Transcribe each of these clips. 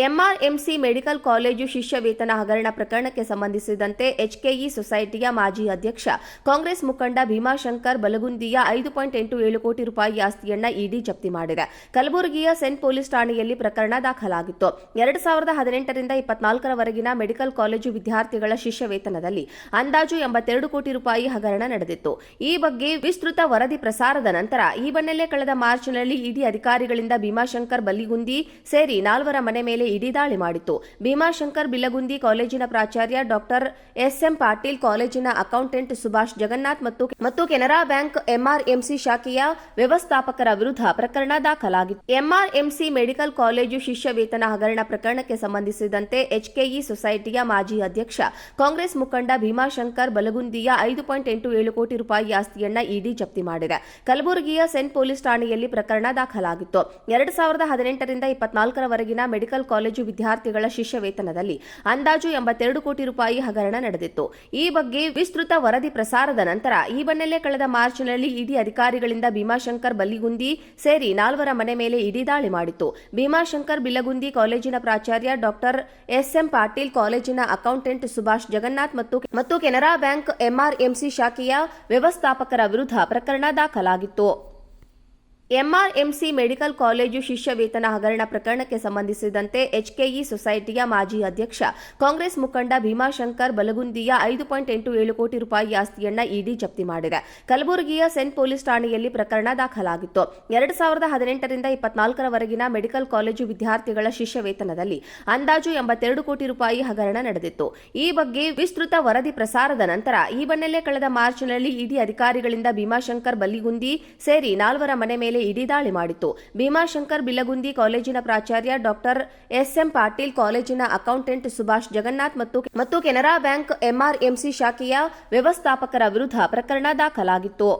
ಎಂಆರ್ಎಂಸಿ medical college ಶಿಷ್ಯ ವೇತನ ಹಗರಣ ಪ್ರಕರಣಕ್ಕೆ ಸಂಬಂಧಿಸಿದಂತೆ ಎಚ್ಕೆಇ ಸೊಸೈಟಿಯ ಮಾಜಿ ಅಧ್ಯಕ್ಷ ಕಾಂಗ್ರೆಸ್ ಮುಖಂಡ ಭೀಮಾಶಂಕರ್ ಬಲಗುಂದಿಯ 5.87 ಕೋಟಿ ರೂಪಾಯಿ ಆಸ್ತಿಯನ್ನ ಇಡಿ ಜಪ್ತಿ ಮಾಡಿದೆ. ಕಲಬುರಗಿಯ ಸೆಂಟ್ ಪೊಲೀಸ್ ಠಾಣೆಯಲ್ಲಿ ಪ್ರಕರಣ ದಾಖಲಾಗಿತ್ತು. 2018ರಿಂದ 24ರವರೆಗಿನ ಮೆಡಿಕಲ್ ಕಾಲೇಜು ವಿದ್ಯಾರ್ಥಿಗಳ ಶಿಷ್ಯ ವೇತನದಲ್ಲಿ ಅಂದಾಜು 82 ಕೋಟಿ ರೂಪಾಯಿ ಹಗರಣ ನಡೆದಿತ್ತು. ಈ ಬಗ್ಗೆ ವಿಸ್ತೃತ ವರದಿ ಪ್ರಸಾರದ ನಂತರ ಈ ಬೆನ್ನಲ್ಲೇ ಕಳೆದ ಮಾರ್ಚ್ನಲ್ಲಿ ಇಡಿ ಅಧಿಕಾರಿಗಳಿಂದ ಭೀಮಾಶಂಕರ್ ಬಲಿಗುಂದಿ ಸೇರಿ 4 ಮನೆ ಮೇಲೆ ಇಡಿ ದಾಳಿ ಮಾಡಿತ್ತು. ಭೀಮಾಶಂಕರ್ ಬಿಲಗುಂದಿ ಕಾಲೇಜಿನ ಪ್ರಾಚಾರ್ಯ ಡಾಕ್ಟರ್ ಎಸ್ಎಂ ಪಾಟೀಲ್, ಕಾಲೇಜಿನ ಅಕೌಂಟೆಂಟ್ ಸುಭಾಷ್ ಜಗನ್ನಾಥ್ ಮತ್ತು ಕೆನರಾ ಬ್ಯಾಂಕ್ ಎಂಆರ್ಎಂಸಿ ಶಾಖೆಯ ವ್ಯವಸ್ಥಾಪಕರ ವಿರುದ್ಧ ಪ್ರಕರಣ ದಾಖಲಾಗಿತ್ತು. ಎಂಆರ್ಎಂಸಿ ಮೆಡಿಕಲ್ ಕಾಲೇಜು ಶಿಷ್ಯ ವೇತನ ಹಗರಣ ಪ್ರಕರಣಕ್ಕೆ ಸಂಬಂಧಿಸಿದಂತೆ ಎಚ್ಕೆಇ ಸೊಸೈಟಿಯ ಮಾಜಿ ಅಧ್ಯಕ್ಷ ಕಾಂಗ್ರೆಸ್ ಮುಖಂಡ ಭೀಮಾಶಂಕರ್ ಬಲಗುಂದಿಯ 5.87 ಕೋಟಿ ರೂಪಾಯಿ ಆಸ್ತಿಯನ್ನ ಇಡಿ ಜಪ್ತಿ ಮಾಡಿದೆ. ಕಲಬುರಗಿಯ ಸೆಂಟ್ ಪೊಲೀಸ್ ಠಾಣೆಯಲ್ಲಿ ಪ್ರಕರಣ ದಾಖಲಾಗಿತ್ತು. 2018ರಿಂದ 24ರವರೆಗಿನ ಮೆಡಿಕಲ್ ಕಾಲೇಜು ವಿದ್ಯಾರ್ಥಿಗಳ ಶಿಷ್ಯ ವೇತನದಲ್ಲಿ ಅಂದಾಜು 82 ಕೋಟಿ ರೂಪಾಯಿ ಹಗರಣ ನಡೆದಿತ್ತು. ಈ ಬಗ್ಗೆ ವಿಸ್ತೃತ ವರದಿ ಪ್ರಸಾರದ ನಂತರ ಈ ಬೆನ್ನಲ್ಲೇ ಕಳೆದ ಮಾರ್ಚ್ನಲ್ಲಿ ಇಡಿ ಅಧಿಕಾರಿಗಳಿಂದ ಭೀಮಾಶಂಕರ್ ಬಲಿಗುಂದಿ ಸೇರಿ 4 ಮನೆ ಮೇಲೆ ಇಡಿ ದಾಳಿ ಮಾಡಿತ್ತು. ಭೀಮಾಶಂಕರ್ ಬಿಲಗುಂದಿ ಕಾಲೇಜಿನ ಪ್ರಾಚಾರ್ಯ ಡಾಕ್ಟರ್ ಎಸ್ಎಂ ಪಾಟೀಲ್, ಕಾಲೇಜಿನ ಅಕೌಂಟೆಂಟ್ ಸುಭಾಷ್ ಜಗನ್ನಾಥ್ ಮತ್ತು ಕೆನರಾ ಬ್ಯಾಂಕ್ ಎಂಆರ್ಎಂಸಿ ಶಾಖೆಯ ವ್ಯವಸ್ಥಾಪಕರ ವಿರುದ್ಧ ಪ್ರಕರಣ ದಾಖಲಾಗಿತ್ತು. ಎಂಆರ್ಎಂಸಿ ಮೆಡಿಕಲ್ ಕಾಲೇಜು ಶಿಷ್ಯ ವೇತನ ಹಗರಣ ಪ್ರಕರಣಕ್ಕೆ ಸಂಬಂಧಿಸಿದಂತೆ ಎಚ್ಕೆಇ ಸೊಸೈಟಿಯ ಮಾಜಿ ಅಧ್ಯಕ್ಷ ಕಾಂಗ್ರೆಸ್ ಮುಖಂಡ ಭೀಮಾಶಂಕರ್ ಬಲಗುಂದಿಯ 5.87 ಕೋಟಿ ರೂಪಾಯಿ ಆಸ್ತಿಯನ್ನ ಇಡಿ ಜಪ್ತಿ ಮಾಡಿದೆ. ಕಲಬುರಗಿಯ ಸೆಂಟ್ ಪೊಲೀಸ್ ಠಾಣೆಯಲ್ಲಿ ಪ್ರಕರಣ ದಾಖಲಾಗಿತ್ತು. 2018ರಿಂದ 24ರವರೆಗಿನ ಮೆಡಿಕಲ್ ಕಾಲೇಜು ವಿದ್ಯಾರ್ಥಿಗಳ ಶಿಷ್ಯ ವೇತನದಲ್ಲಿ ಅಂದಾಜು 82 ಕೋಟಿ ರೂಪಾಯಿ ಹಗರಣ ನಡೆದಿತ್ತು. ಈ ಬಗ್ಗೆ ವಿಸ್ತೃತ ವರದಿ ಪ್ರಸಾರದ ನಂತರ ಈ ಬೆನ್ನಲ್ಲೇ ಕಳೆದ ಮಾರ್ಚ್ನಲ್ಲಿ ಇಡಿ ಅಧಿಕಾರಿಗಳಿಂದ ಭೀಮಾಶಂಕರ್ ಬಲಿಗುಂದಿ ಸೇರಿ 4 ಮನೆ ಮೇಲೆ ಇಡಿ ದಾಳಿ ಮಾಡಿತ್ತು. ಭೀಮಾಶಂಕರ್ ಬಿಲಗುಂದಿ ಕಾಲೇಜಿನ ಪ್ರಾಚಾರ್ಯ ಡಾಕ್ಟರ್ ಎಸ್ಎಂ ಪಾಟೀಲ್, ಕಾಲೇಜಿನ ಅಕೌಂಟೆಂಟ್ ಸುಭಾಷ್ ಜಗನ್ನಾಥ್ ಮತ್ತು ಕೆನರಾ ಬ್ಯಾಂಕ್ ಎಂಆರ್ಎಂಸಿ ಶಾಖೆಯ ವ್ಯವಸ್ಥಾಪಕರ ವಿರುದ್ಧ ಪ್ರಕರಣ ದಾಖಲಾಗಿತ್ತು.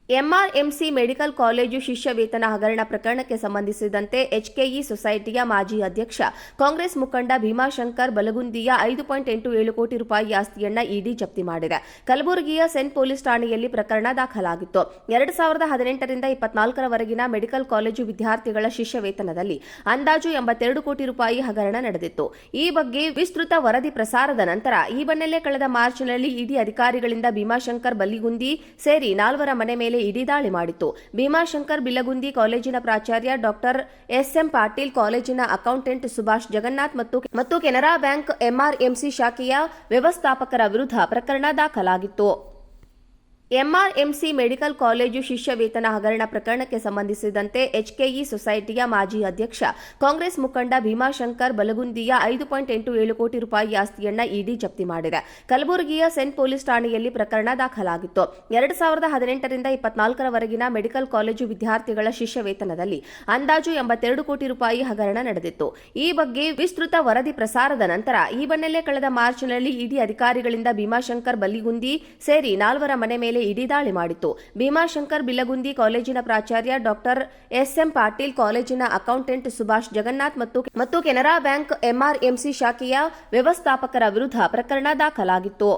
ಎಂಆರ್ಎಂಸಿ ಮೆಡಿಕಲ್ ಕಾಲೇಜು ಶಿಷ್ಯ ವೇತನ ಹಗರಣ ಪ್ರಕರಣಕ್ಕೆ ಸಂಬಂಧಿಸಿದಂತೆ ಎಚ್ಕೆಇ ಸೊಸೈಟಿಯ ಮಾಜಿ ಅಧ್ಯಕ್ಷ ಕಾಂಗ್ರೆಸ್ ಮುಖಂಡ ಭೀಮಾಶಂಕರ್ ಬಲಗುಂದಿಯ 5.87 ಕೋಟಿ ರೂಪಾಯಿ ಆಸ್ತಿಯನ್ನ ಇಡಿ ಜಪ್ತಿ ಮಾಡಿದೆ. ಕಲಬುರಗಿಯ ಸೆಂಟ್ ಪೊಲೀಸ್ ಠಾಣೆಯಲ್ಲಿ ಪ್ರಕರಣ ದಾಖಲಾಗಿತ್ತು. 2018ರಿಂದ 24ರವರೆಗಿನ ಮೆಡಿಕಲ್ ಕಾಲೇಜು ವಿದ್ಯಾರ್ಥಿಗಳ ಶಿಷ್ಯ ವೇತನದಲ್ಲಿ ಅಂದಾಜು 82 ಕೋಟಿ ರೂಪಾಯಿ ಹಗರಣ ನಡೆದಿತ್ತು. ಈ ಬಗ್ಗೆ ವಿಸ್ತೃತ ವರದಿ ಪ್ರಸಾರದ ನಂತರ ಈ ಬೆನ್ನಲ್ಲೇ ಕಳೆದ ಮಾರ್ಚ್ನಲ್ಲಿ ಇಡಿ ಅಧಿಕಾರಿಗಳಿಂದ ಭೀಮಾಶಂಕರ್ ಬಲಿಗುಂದಿ ಸೇರಿ 4 ಮನೆ ಮೇಲೆ ಇಡಿ ದಾಳಿ ಮಾಡಿತ್ತು. ಭೀಮಾಶಂಕರ್ ಬಿಲಗುಂದಿ ಕಾಲೇಜಿನ ಪ್ರಾಚಾರ್ಯ ಡಾಕ್ಟರ್ ಎಸ್ಎಂ ಪಾಟೀಲ್, ಕಾಲೇಜಿನ ಅಕೌಂಟೆಂಟ್ ಸುಭಾಷ್ ಜಗನ್ನಾಥ್ ಮತ್ತು ಕೆನರಾ ಬ್ಯಾಂಕ್ ಎಂಆರ್ಎಂಸಿ ಶಾಖೆಯ ವ್ಯವಸ್ಥಾಪಕರ ವಿರುದ್ಧ ಪ್ರಕರಣ ದಾಖಲಾಗಿತ್ತು. ಎಂಆರ್ಎಂಸಿ ಮೆಡಿಕಲ್ ಕಾಲೇಜು ಶಿಷ್ಯ ವೇತನ ಹಗರಣ ಪ್ರಕರಣಕ್ಕೆ ಸಂಬಂಧಿಸಿದಂತೆ ಎಚ್ಕೆಇ ಸೊಸೈಟಿಯ ಮಾಜಿ ಅಧ್ಯಕ್ಷ ಕಾಂಗ್ರೆಸ್ ಮುಖಂಡ ಭೀಮಾಶಂಕರ್ ಬಲಗುಂದಿಯ 5.87 ಕೋಟಿ ರೂಪಾಯಿ ಆಸ್ತಿಯನ್ನ ಇಡಿ ಜಪ್ತಿ ಮಾಡಿದೆ. ಕಲಬುರಗಿಯ ಸೆಂಟ್ ಪೊಲೀಸ್ ಠಾಣೆಯಲ್ಲಿ ಪ್ರಕರಣ ದಾಖಲಾಗಿತ್ತು. 2018ರಿಂದ 24ರವರೆಗಿನ ಮೆಡಿಕಲ್ ಕಾಲೇಜು ವಿದ್ಯಾರ್ಥಿಗಳ ಶಿಷ್ಯ ವೇತನದಲ್ಲಿ ಅಂದಾಜು 82 ಕೋಟಿ ರೂಪಾಯಿ ಹಗರಣ ನಡೆದಿತ್ತು. ಈ ಬಗ್ಗೆ ವಿಸ್ತೃತ ವರದಿ ಪ್ರಸಾರದ ನಂತರ ಈ ಬೆನ್ನಲ್ಲೇ ಕಳೆದ ಮಾರ್ಚ್ನಲ್ಲಿ ಇಡಿ ಅಧಿಕಾರಿಗಳಿಂದ ಭೀಮಾಶಂಕರ್ ಬಲಿಗುಂದಿ ಸೇರಿ 4 ಮನೆ ಮೇಲೆ ಇಡಿ ದಾಳಿ ಮಾಡಿತ್ತು. ಭೀಮಾಶಂಕರ್ ಬಿಲಗುಂದಿ ಕಾಲೇಜಿನ ಪ್ರಾಚಾರ್ಯ ಡಾಕ್ಟರ್ ಎಸ್ಎಂ ಪಾಟೀಲ್, ಕಾಲೇಜಿನ ಅಕೌಂಟೆಂಟ್ ಸುಭಾಷ್ ಜಗನ್ನಾಥ್ ಮತ್ತು ಕೆನರಾ ಬ್ಯಾಂಕ್ ಎಂಆರ್ಎಂಸಿ ಶಾಖೆಯ ವ್ಯವಸ್ಥಾಪಕರ ವಿರುದ್ಧ ಪ್ರಕರಣ ದಾಖಲಾಗಿತ್ತು.